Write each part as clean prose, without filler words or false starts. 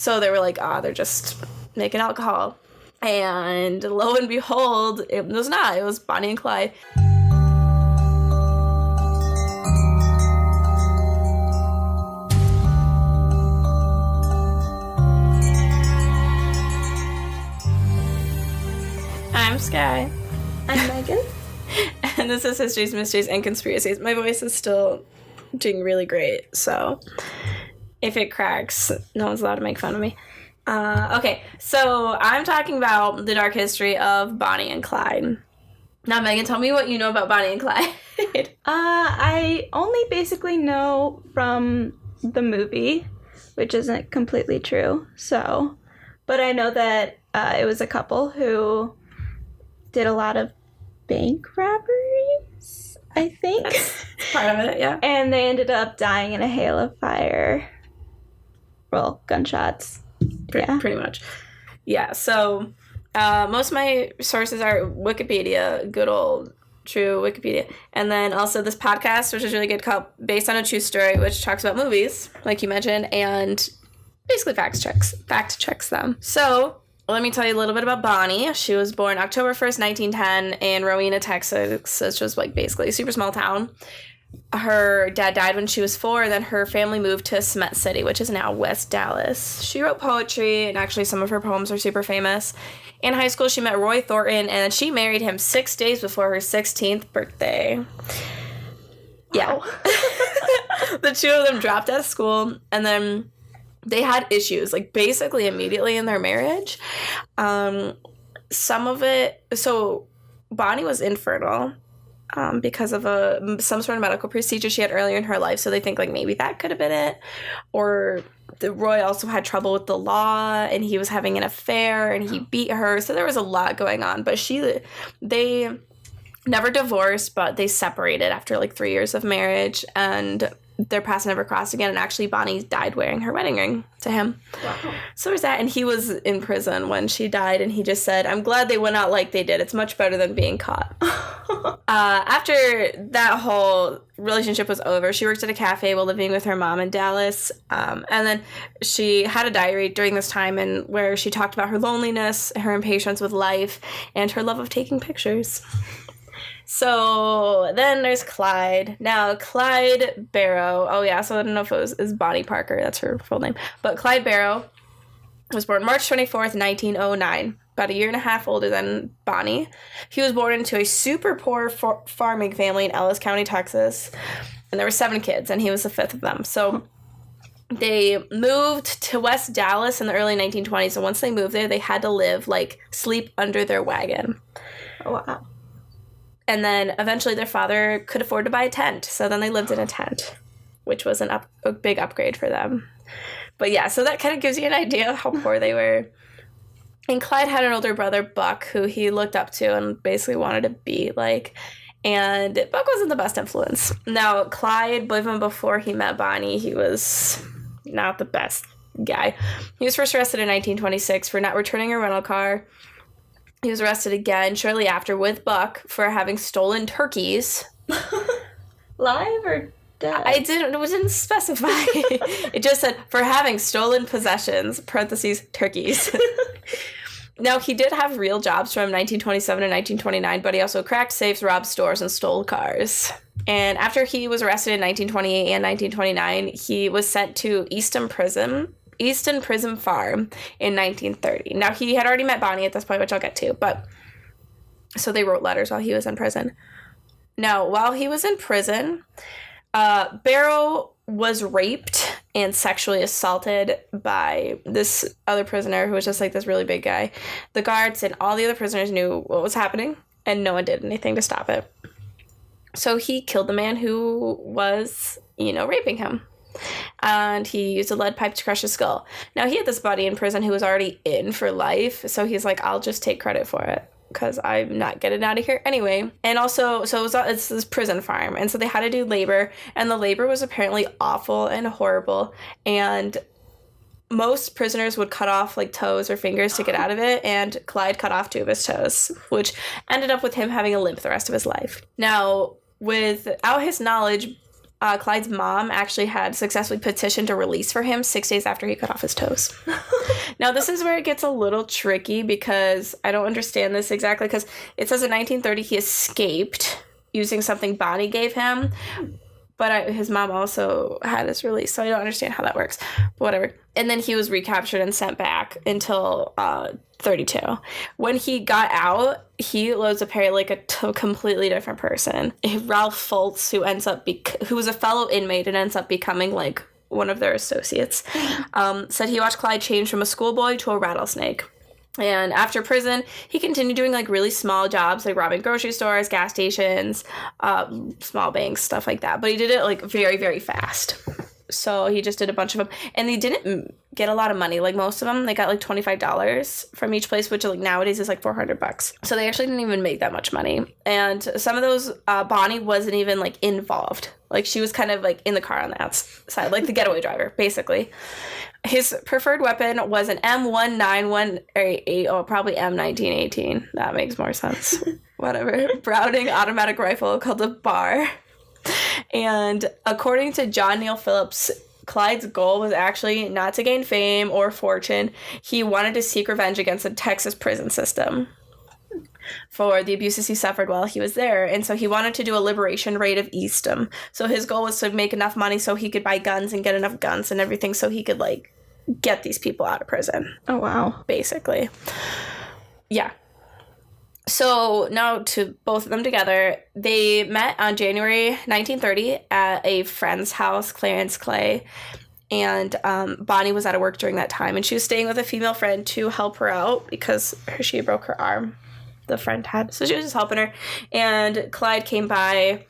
So they were like, they're just making alcohol. And lo and behold, it was not. It was Bonnie and Clyde. I'm Skye. I'm Megan. And this is Histories, Mysteries, and Conspiracies. My voice is still doing really great, so if it cracks, no one's allowed to make fun of me. Okay, so I'm talking about the dark history of Bonnie and Clyde. Now, Megan, tell me what you know about Bonnie and Clyde. I only basically know from the movie, which isn't completely true, but I know that it was a couple who did a lot of bank robberies, I think. That's part of it, yeah. And they ended up dying in a hail of fire. Well, gunshots. Pretty much. Yeah, so most of my sources are Wikipedia, good old true Wikipedia. And then also this podcast, which is really good, called Based on a True Story, which talks about movies, like you mentioned, and basically fact checks them. So let me tell you a little bit about Bonnie. She was born October 1st, 1910 in Rowena, Texas, which was like basically a super small town. Her dad died when she was 4, then her family moved to Cement City, which is now West Dallas. She wrote poetry, and actually some of her poems are super famous. In high school, she met Roy Thornton, and she married him 6 days before her 16th birthday. Yeah. Wow. The two of them dropped out of school, and then they had issues, like, basically immediately in their marriage. Some of it... So, Bonnie was infertile. Because of some sort of medical procedure she had earlier in her life. So they think, like, maybe that could have been it. Or Roy also had trouble with the law, and he was having an affair, and he beat her. So there was a lot going on. But they never divorced, but they separated after, like, 3 years of marriage. And their paths never crossed again. And actually, Bonnie died wearing her wedding ring to him. Wow. So there's that. And he was in prison when she died, and he just said, "I'm glad they went out like they did. It's much better than being caught." After that whole relationship was over, she worked at a cafe while living with her mom in Dallas. And then she had a diary during this time where she talked about her loneliness, her impatience with life, and her love of taking pictures. So then there's Clyde. Now, Clyde Barrow. Oh, yeah, so I don't know if it was Bonnie Parker. That's her full name. But Clyde Barrow was born March 24th, 1909. About a year and a half older than Bonnie. He was born into a super poor farming family in Ellis County, Texas. And there were 7 kids, and he was the 5th of them. So they moved to West Dallas in the early 1920s. And once they moved there, they had to sleep under their wagon. Oh, wow. And then eventually their father could afford to buy a tent. So then they lived in a tent, which was a big upgrade for them. But yeah, so that kind of gives you an idea of how poor they were. And Clyde had an older brother, Buck, who he looked up to and basically wanted to be like. And Buck wasn't the best influence. Now, Clyde, even before he met Bonnie, he was not the best guy. He was first arrested in 1926 for not returning a rental car. He was arrested again shortly after with Buck for having stolen turkeys. Live or dead? It didn't specify. It just said for having stolen possessions, parentheses, turkeys. Now, he did have real jobs from 1927 to 1929, but he also cracked safes, robbed stores, and stole cars. And after he was arrested in 1928 and 1929, he was sent to Easton Prison Farm in 1930. Now, he had already met Bonnie at this point, which I'll get to, but so they wrote letters while he was in prison. Now, while he was in prison, Barrow was raped and sexually assaulted by this other prisoner who was just like this really big guy. The guards and all the other prisoners knew what was happening, and no one did anything to stop it. So he killed the man who was, raping him. And he used a lead pipe to crush his skull. Now, he had this buddy in prison who was already in for life, so he's like, I'll just take credit for it because I'm not getting out of here anyway. And also, it's this prison farm, and so they had to do labor, and the labor was apparently awful and horrible, and most prisoners would cut off toes or fingers to get out of it, and Clyde cut off 2 of his toes, which ended up with him having a limp the rest of his life. Now, without his knowledge, Clyde's mom actually had successfully petitioned a release for him 6 days after he cut off his toes. Now, this is where it gets a little tricky because I don't understand this exactly, because it says in 1930 he escaped using something Bonnie gave him, but his mom also had his release, so I don't understand how that works. But whatever. And then he was recaptured and sent back until 32. When he got out, he was apparently like a completely different person. Ralph Fultz, who was a fellow inmate and ends up becoming like one of their associates, said he watched Clyde change from a schoolboy to a rattlesnake. And after prison, he continued doing like really small jobs, like robbing grocery stores, gas stations, small banks, stuff like that. But he did it like very, very fast. So he just did a bunch of them. And they didn't get a lot of money. Like most of them, they got like $25 from each place, which like nowadays is like $400. So they actually didn't even make that much money. And some of those, Bonnie wasn't even like involved. Like she was kind of like in the car on that side, like the getaway driver, basically. His preferred weapon was an M1918, probably M1918. That makes more sense. Whatever. Browning automatic rifle called a bar. And according to John Neal Phillips, Clyde's goal was actually not to gain fame or fortune. He wanted to seek revenge against the Texas prison system for the abuses he suffered while he was there. And so he wanted to do a liberation raid of Eastham. So his goal was to make enough money so he could buy guns and get enough guns and everything so he could, like, get these people out of prison. Oh, wow. Basically. Yeah. So now to both of them together, they met on January 1930 at a friend's house, Clarence Clay. And Bonnie was out of work during that time, and she was staying with a female friend to help her out because she broke her arm, the friend had. So she was just helping her. And Clyde came by,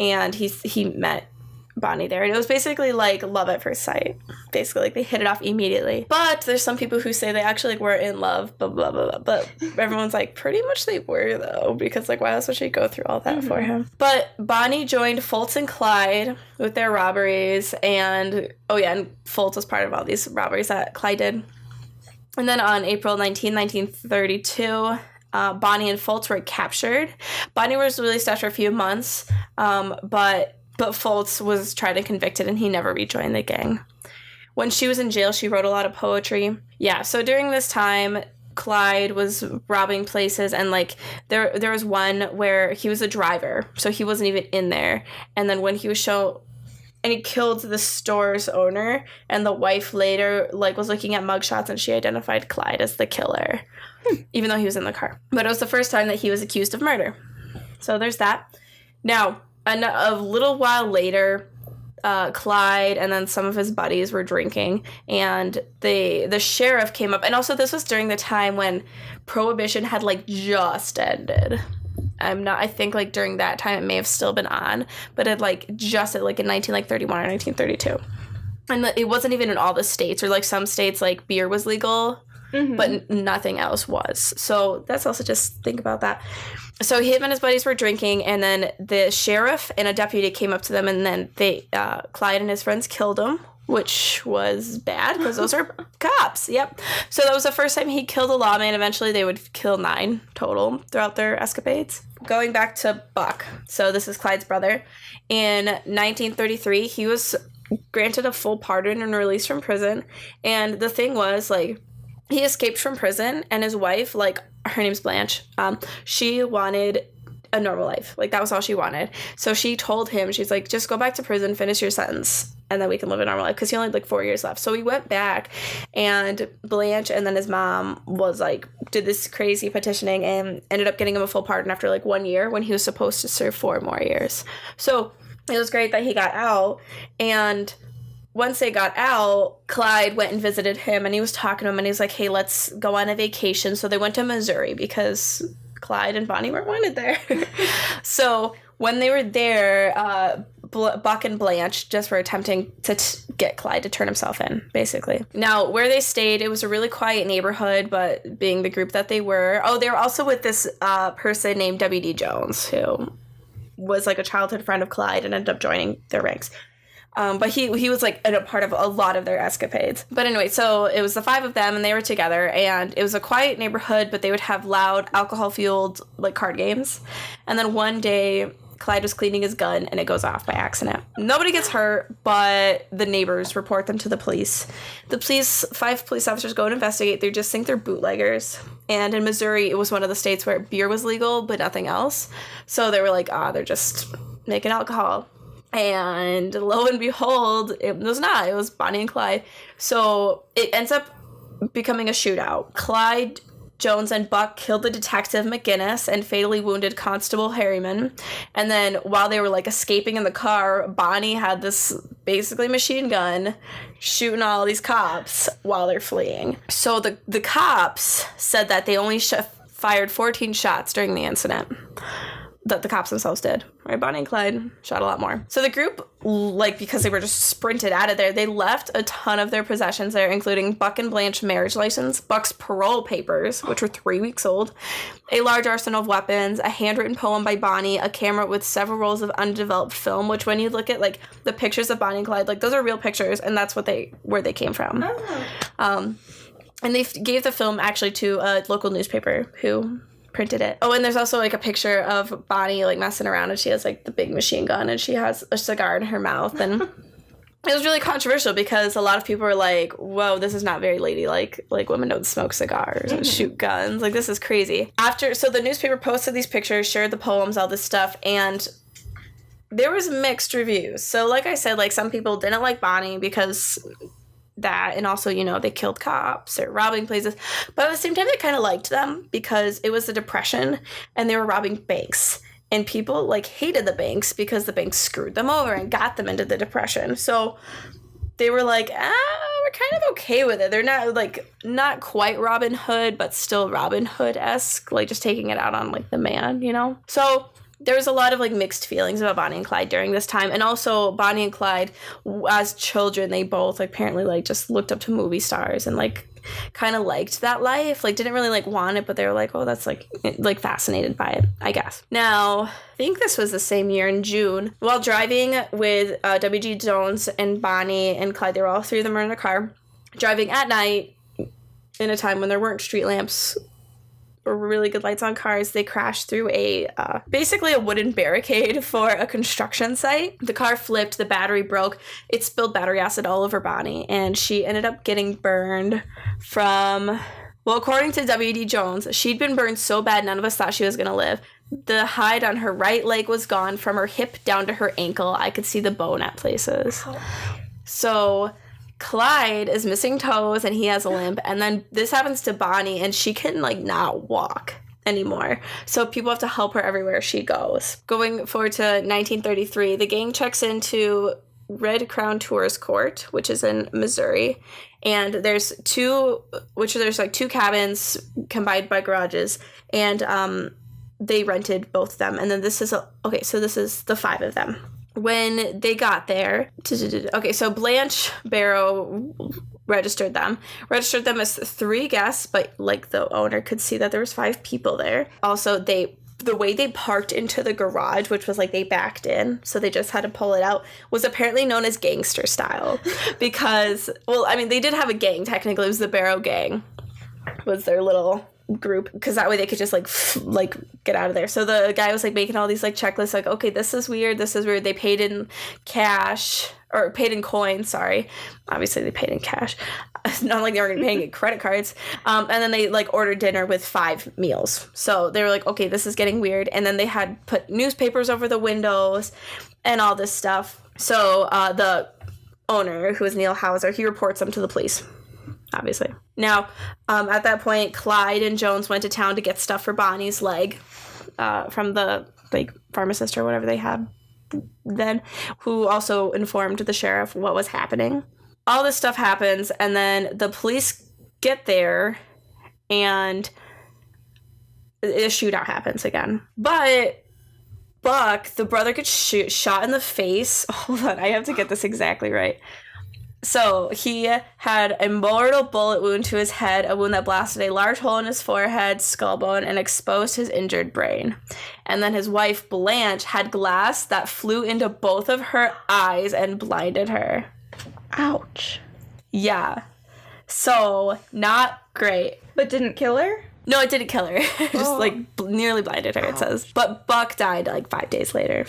and he met Bonnie there. And it was basically like love at first sight. Basically, like they hit it off immediately. But there's some people who say they actually like were in love, blah, blah, blah, blah. But everyone's like, pretty much they were, though, because like why else would she go through all that for him? But Bonnie joined Fultz and Clyde with their robberies. And and Fultz was part of all these robberies that Clyde did. And then on April 1932, Bonnie and Fultz were captured. Bonnie was released after a few months, but Fultz was tried and convicted, and he never rejoined the gang. When she was in jail, she wrote a lot of poetry. Yeah, so during this time, Clyde was robbing places, and like there was one where he was a driver, so he wasn't even in there. And then when he was shown, and he killed the store's owner, and the wife later like was looking at mugshots, and she identified Clyde as the killer, even though he was in the car. But it was the first time that he was accused of murder. So there's that. Now, a little while later, Clyde and then some of his buddies were drinking, and the sheriff came up. And also, this was during the time when Prohibition had like just ended. I think like during that time it may have still been on, but it like just like in 1931 or 1932, and it wasn't even in all the states, or like some states like beer was legal. But nothing else was. So that's also just think about that. So him and his buddies were drinking, and then the sheriff and a deputy came up to them, and then Clyde and his friends killed him, which was bad because those are cops. Yep. So that was the first time he killed a lawman. Eventually they would kill 9 total throughout their escapades. Going back to Buck. So this is Clyde's brother. In 1933, he was granted a full pardon and released from prison. And the thing was, like, he escaped from prison, and his wife, like, her name's Blanche, she wanted a normal life. Like, that was all she wanted. So she told him, she's like, just go back to prison, finish your sentence, and then we can live a normal life, because he only had, like, 4 years left. So he went back, and Blanche and then his mom was, like, did this crazy petitioning and ended up getting him a full pardon after, like, 1 year when he was supposed to serve 4 more years. So it was great that he got out, and once they got out, Clyde went and visited him, and he was talking to him, and he was like, hey, let's go on a vacation. So they went to Missouri because Clyde and Bonnie weren't wanted there. So when they were there, Buck and Blanche just were attempting to get Clyde to turn himself in, basically. Now, where they stayed, it was a really quiet neighborhood, but being the group that they were. Oh, they were also with this person named W.D. Jones, who was like a childhood friend of Clyde and ended up joining their ranks. But he was, like, a part of a lot of their escapades. But anyway, so it was the 5 of them, and they were together, and it was a quiet neighborhood, but they would have loud, alcohol-fueled, like, card games. And then one day, Clyde was cleaning his gun and it goes off by accident. Nobody gets hurt, but the neighbors report them to the police. The police, 5 police officers go and investigate. They just think they're bootleggers. And in Missouri, it was one of the states where beer was legal, but nothing else. So they were like, they're just making alcohol. And lo and behold, it was not. It was Bonnie and Clyde. So it ends up becoming a shootout. Clyde, Jones, and Buck killed the detective McGinnis and fatally wounded Constable Harriman. And then while they were like escaping in the car, Bonnie had this basically machine gun shooting all these cops while they're fleeing. So the cops said that they only fired 14 shots during the incident. That the cops themselves did. Right? Bonnie and Clyde shot a lot more. So the group, because they were just sprinted out of there, they left a ton of their possessions there, including Buck and Blanche's marriage license, Buck's parole papers, which were 3 weeks old, a large arsenal of weapons, a handwritten poem by Bonnie, a camera with several rolls of undeveloped film, which when you look at, the pictures of Bonnie and Clyde, those are real pictures, and that's where they came from. Oh. And they gave the film, actually, to a local newspaper who printed it. Oh, and there's also a picture of Bonnie messing around, and she has the big machine gun, and she has a cigar in her mouth, and it was really controversial because a lot of people were like, whoa, this is not very ladylike. Women don't smoke cigars and shoot guns. This is crazy. So the newspaper posted these pictures, shared the poems, all this stuff, and there was mixed reviews. So like I said, some people didn't like Bonnie because that, and also, they killed cops or robbing places, but at the same time they kind of liked them because it was the Depression and they were robbing banks, and people hated the banks because the banks screwed them over and got them into the Depression. So they were like, we're kind of okay with it. They're not not quite Robin Hood, but still Robin Hood-esque, just taking it out on the man, So there was a lot of mixed feelings about Bonnie and Clyde during this time. And also Bonnie and Clyde, as children, they both apparently just looked up to movie stars and kind of liked that life. Didn't really want it, but they were like, oh, that's fascinated by it, I guess. Now, I think this was the same year in June, while driving with W.G. Jones and Bonnie and Clyde, they were all 3 of them were in a car driving at night in a time when there weren't street lamps or really good lights on cars. They crashed through basically a wooden barricade for a construction site. The car flipped, the battery broke, it spilled battery acid all over Bonnie, and she ended up getting burned from, according to W.D. Jones, she'd been burned so bad none of us thought she was going to live. The hide on her right leg was gone from her hip down to her ankle. I could see the bone at places. So Clyde is missing toes and he has a limp, and then this happens to Bonnie and she can not walk anymore, so people have to help her everywhere she goes. Going forward to 1933, the gang checks into Red Crown Tourist Court, which is in Missouri, and there's two cabins combined by garages, and they rented both of them, and then this is the 5 of them. When they got there, so Blanche Barrow registered them as 3 guests, but the owner could see that there was 5 people there. Also, the way they parked into the garage, which was they backed in, so they just had to pull it out, was apparently known as gangster style because, they did have a gang, technically. It was the Barrow gang, was their little group, because that way they could just get out of there. So the guy was making all these checklists, okay, this is weird. They paid in cash, or paid in coins, sorry. Obviously they paid in cash. Not like they were paying in credit cards. And then they ordered dinner with 5 meals. So they were okay, this is getting weird. And then they had put newspapers over the windows and all this stuff. So the owner, who is Neil Hauser, he reports them to the police, obviously. Now, at that point, Clyde and Jones went to town to get stuff for Bonnie's leg from the pharmacist or whatever they had then, who also informed the sheriff what was happening. All this stuff happens, and then the police get there, and a shootout happens again. But Buck, the brother, gets shot in the face. Hold on, I have to get this exactly right. So he had a mortal bullet wound to his head, a wound that blasted a large hole in his forehead, skull bone, and exposed his injured brain. And then his wife, Blanche, had glass that flew into both of her eyes and blinded her. Ouch. Yeah. So, not great. But didn't kill her? No, it didn't kill her. Just, nearly blinded her, it says. But Buck died, 5 days later.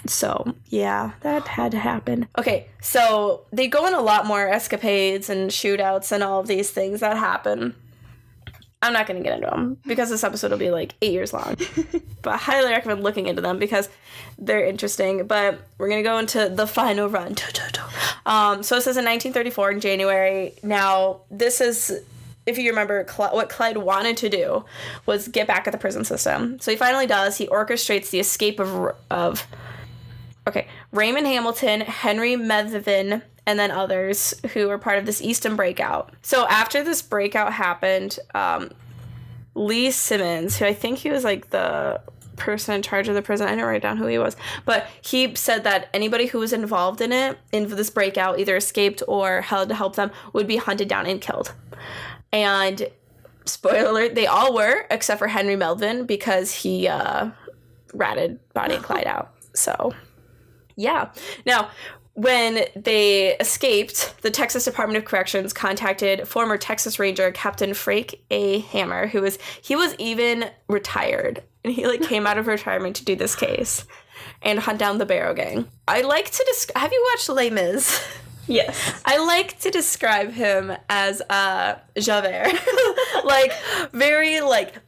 So, yeah, that had to happen. Okay, so they go in a lot more escapades and shootouts and all of these things that happen. I'm not going to get into them because this episode will be 8 years long. But I highly recommend looking into them because they're interesting. But we're going to go into the final run. So it says in 1934 in January. Now, this is, if you remember, what Clyde wanted to do was get back at the prison system. So he finally does. He orchestrates the escape of Raymond Hamilton, Henry Methvin, and then others who were part of this Easton breakout. So after this breakout happened, Lee Simmons, who I think he was the person in charge of the prison, I didn't write down who he was, but he said that anybody who was involved in this breakout, either escaped or held to help them, would be hunted down and killed. And spoiler alert, they all were, except for Henry Melvin, because he ratted Bonnie and Clyde out. So, yeah. Now, when they escaped, the Texas Department of Corrections contacted former Texas Ranger Captain Frank A. Hammer, he was even retired, and he came out of retirement to do this case and hunt down the Barrow Gang. I like to have you watched Les Mis? Yes. I like to describe him as Javert. Very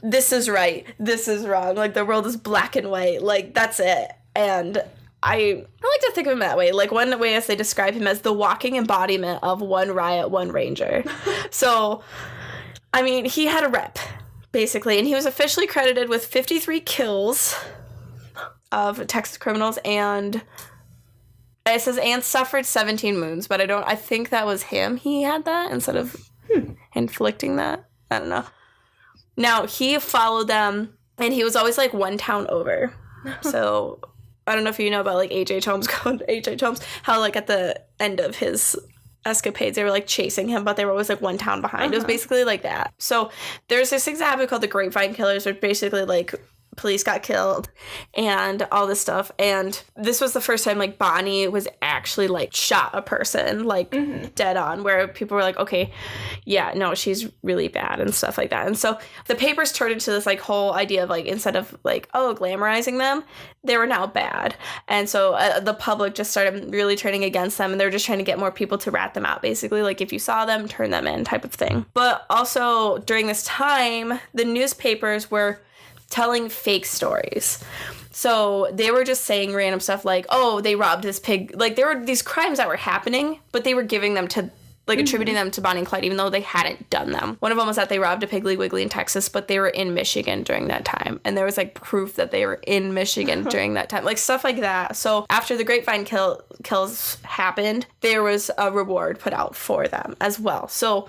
this is right, this is wrong, the world is black and white, that's it. And I like to think of him that way. One way is they describe him as the walking embodiment of one riot, one ranger. So, I mean, he had a rep, basically, and he was officially credited with 53 kills of Texas criminals, and it says, and suffered 17 wounds, but I think that was him. He had that instead of inflicting that. I don't know. Now, he followed them, and he was always one town over. So I don't know if you know about H.H. Holmes, how at the end of his escapades they were chasing him, but they were always one town behind. It was basically that. So there's this thing that happened called the Grapevine Killers, which basically police got killed and all this stuff. And this was the first time Bonnie was actually shot a person dead on, where people were okay, yeah, no, she's really bad and stuff like that. And so the papers turned into this whole idea of instead of glamorizing them, they were now bad. And so the public just started really turning against them, and they were just trying to get more people to rat them out, basically if you saw them, turn them in type of thing. But also during this time, the newspapers were telling fake stories. So they were just saying random stuff oh, they robbed this pig. There were these crimes that were happening, but they were giving them to attributing them to Bonnie and Clyde, even though they hadn't done them. One of them was that they robbed a Piggly Wiggly in Texas, but they were in Michigan during that time. And there was proof that they were in Michigan during that time. Stuff like that. So after the Grapevine kills happened, there was a reward put out for them as well. So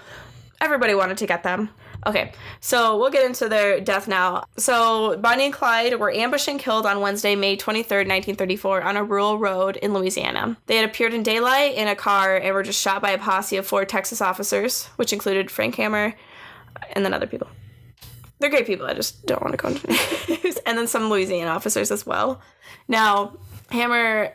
everybody wanted to get them. Okay, so we'll get into their death now. So Bonnie and Clyde were ambushed and killed on Wednesday, May 23rd, 1934, on a rural road in Louisiana. They had appeared in daylight in a car and were just shot by a posse of 4 Texas officers, which included Frank Hammer and then other people. They're great people, I just don't want to go into names. And then some Louisiana officers as well. Now, Hammer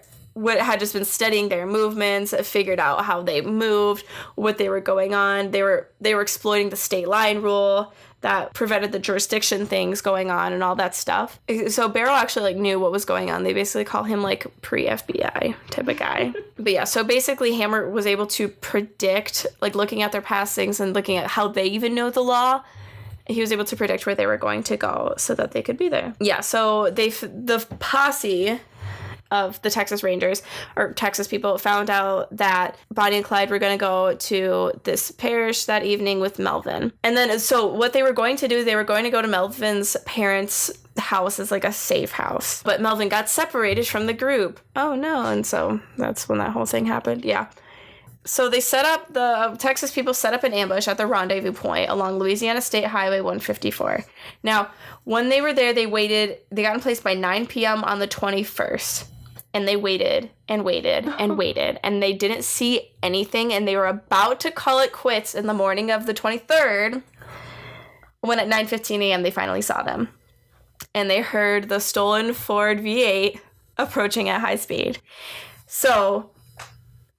had just been studying their movements, figured out how they moved, what they were going on. They were exploiting the state line rule that prevented the jurisdiction things going on and all that stuff. So Barrow actually knew what was going on. They basically call him pre-FBI type of guy. But yeah, so basically Hammer was able to predict, looking at their past things and looking at how they even know the law. He was able to predict where they were going to go so that they could be there. Yeah, so the posse of the Texas Rangers, or Texas people, found out that Bonnie and Clyde were going to go to this parish that evening with Melvin. And then, so what they were going to do, they were going to go to Melvin's parents' house as a safe house. But Melvin got separated from the group. Oh no, and so that's when that whole thing happened, yeah. So the Texas people set up an ambush at the rendezvous point along Louisiana State Highway 154. Now, when they were there, they got in place by 9 p.m. on the 21st. And they waited and waited and waited, and they didn't see anything, and they were about to call it quits in the morning of the 23rd, when at 9:15 a.m. they finally saw them. And they heard the stolen Ford V8 approaching at high speed. So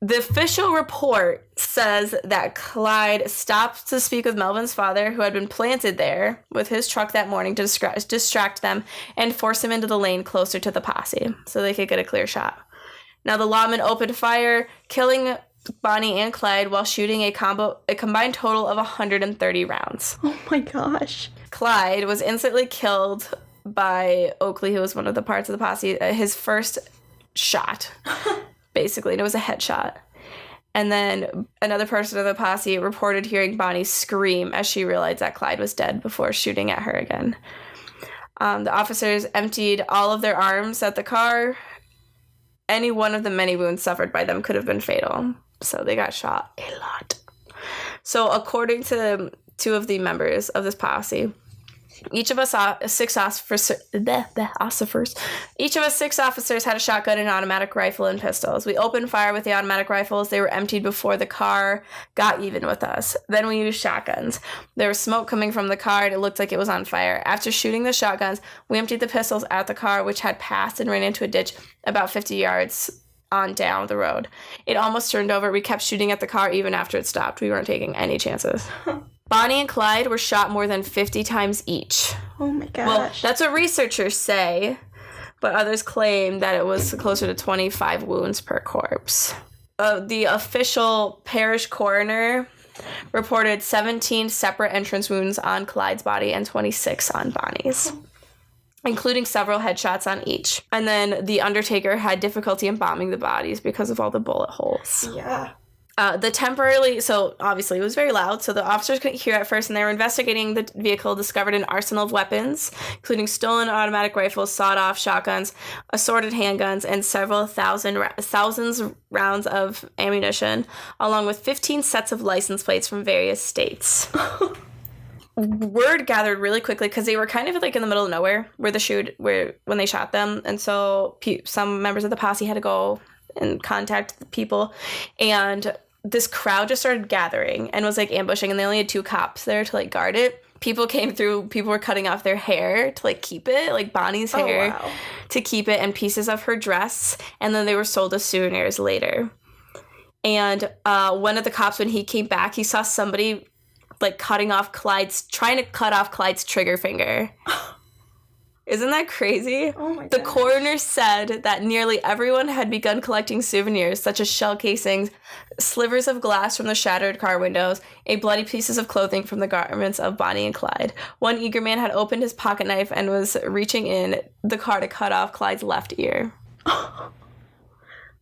The official report says that Clyde stopped to speak with Melvin's father, who had been planted there with his truck that morning to distract them and force him into the lane closer to the posse so they could get a clear shot. Now, the lawman opened fire, killing Bonnie and Clyde while shooting a combined total of 130 rounds. Oh my gosh. Clyde was instantly killed by Oakley, who was one of the parts of the posse, his first shot. Basically, and it was a headshot. And then another person of the posse reported hearing Bonnie scream as she realized that Clyde was dead before shooting at her again. The officers emptied all of their arms at the car. Any one of the many wounds suffered by them could have been fatal. So they got shot a lot. So according to two of the members of this posse, each of us six officers had a shotgun, an automatic rifle, and pistols. We opened fire with the automatic rifles. They were emptied before the car got even with us. Then we used shotguns. There was smoke coming from the car, and it looked like it was on fire. After shooting the shotguns, we emptied the pistols at the car, which had passed and ran into a ditch about 50 yards on down the road. It almost turned over. We kept shooting at the car even after it stopped. We weren't taking any chances. Bonnie and Clyde were shot more than 50 times each. Oh my gosh. Well, that's what researchers say, but others claim that it was closer to 25 wounds per corpse. The official parish coroner reported 17 separate entrance wounds on Clyde's body and 26 on Bonnie's, including several headshots on each. And then the undertaker had difficulty embalming the bodies because of all the bullet holes. Yeah. So obviously it was very loud, so the officers couldn't hear at first, and they were investigating the vehicle, discovered an arsenal of weapons, including stolen automatic rifles, sawed-off shotguns, assorted handguns, and several thousands rounds of ammunition, along with 15 sets of license plates from various states. Word gathered really quickly because they were kind of like in the middle of nowhere when they shot them, and so some members of the posse had to go and contact the people, and this crowd just started gathering and was like ambushing, and they only had 2 cops there to like guard it. People came through, people were cutting off their hair to like keep it, like Bonnie's hair, to keep it, and pieces of her dress, and then they were sold as souvenirs later. And one of the cops, when he came back, he saw somebody like trying to cut off Clyde's trigger finger. Isn't that crazy? Oh my god. The coroner said that nearly everyone had begun collecting souvenirs such as shell casings, slivers of glass from the shattered car windows, bloody pieces of clothing from the garments of Bonnie and Clyde. One eager man had opened his pocket knife and was reaching in the car to cut off Clyde's left ear. I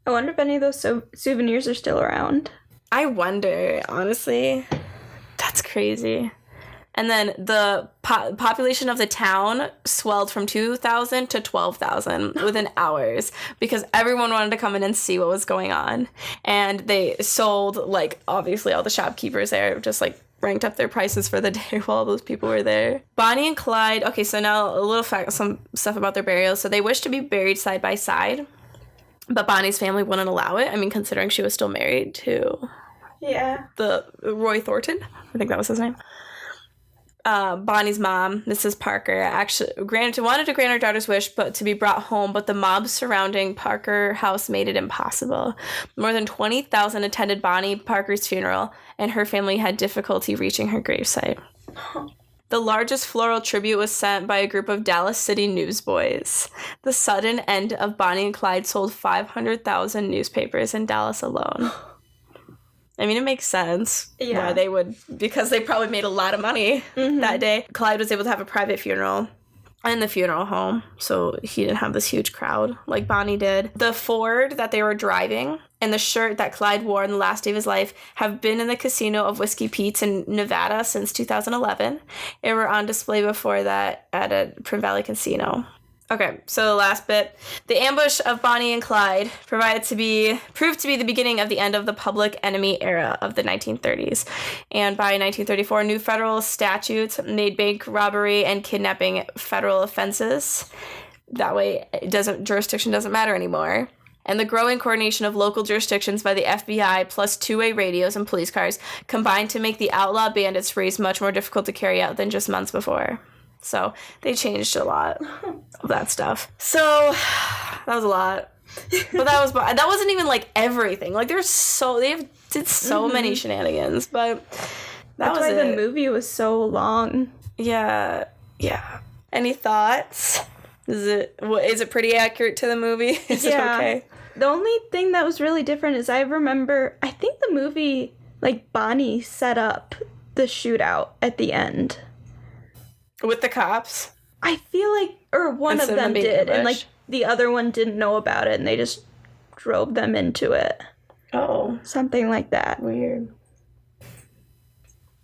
wonder if any of those souvenirs are still around. I wonder, honestly. That's crazy. And then the population of the town swelled from 2,000 to 12,000 within hours because everyone wanted to come in and see what was going on. And they sold, like, obviously all the shopkeepers there just, like, ranked up their prices for the day while those people were there. Bonnie and Clyde, okay, so now some stuff about their burials. So they wished to be buried side by side, but Bonnie's family wouldn't allow it. I mean, considering she was still married to the Roy Thornton. I think that was his name. Bonnie's mom, Mrs. Parker, actually wanted to grant her daughter's wish, but to be brought home, but the mob surrounding Parker House made it impossible. More than 20,000 attended Bonnie Parker's funeral, and her family had difficulty reaching her gravesite. The largest floral tribute was sent by a group of Dallas City newsboys. The sudden end of Bonnie and Clyde sold 500,000 newspapers in Dallas alone. I mean, it makes sense why they would, because they probably made a lot of money that day. Clyde was able to have a private funeral in the funeral home, so he didn't have this huge crowd like Bonnie did. The Ford that they were driving and the shirt that Clyde wore on the last day of his life have been in the casino of Whiskey Pete's in Nevada since 2011. They were on display before that at a Prim Valley casino. Okay, so the last bit. The ambush of Bonnie and Clyde proved to be the beginning of the end of the public enemy era of the 1930s. And by 1934, new federal statutes made bank robbery and kidnapping federal offenses. That way, jurisdiction doesn't matter anymore. And the growing coordination of local jurisdictions by the FBI plus two-way radios and police cars combined to make the outlaw bandits race much more difficult to carry out than just months before. So they changed a lot of that stuff. So that was a lot. But that wasn't even like everything. Like did so many shenanigans, but that's why the movie was so long. Yeah. Any thoughts? Is it pretty accurate to the movie? Is it okay? The only thing that was really different is I think the movie, like, Bonnie set up the shootout at the end. With the cops? I feel like, or one of them did, and, like, the other one didn't know about it, and they just drove them into it. Oh. Something like that. Weird.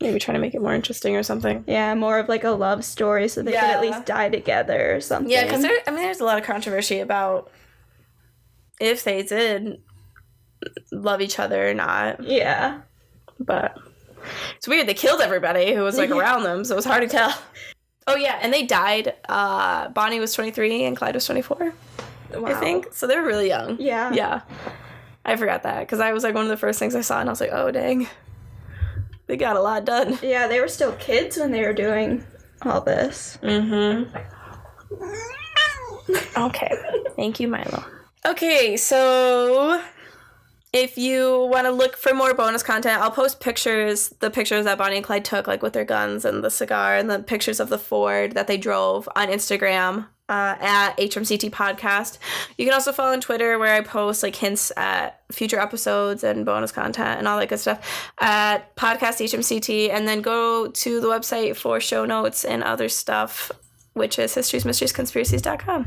Maybe trying to make it more interesting or something. Yeah, more of, like, a love story so they could at least die together or something. Yeah, because there's a lot of controversy about if they did love each other or not. Yeah. But it's weird. They killed everybody who was, like, around them, so it was hard to tell. Oh, yeah, and they died. Bonnie was 23 and Clyde was 24, I think. So they were really young. Yeah. Yeah. I forgot that, because I was, like, one of the first things I saw, and I was like, oh, dang. They got a lot done. Yeah, they were still kids when they were doing all this. Mm-hmm. Okay. Thank you, Milo. Okay, so if you want to look for more bonus content, I'll post the pictures that Bonnie and Clyde took, like with their guns and the cigar, and the pictures of the Ford that they drove on Instagram at HMCT Podcast. You can also follow on Twitter, where I post like hints at future episodes and bonus content and all that good stuff at Podcast HMCT, and then go to the website for show notes and other stuff, which is historiesmysteriesconspiracies.com.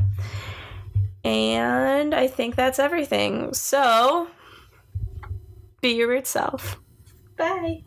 And I think that's everything. So, be your weird self. Bye.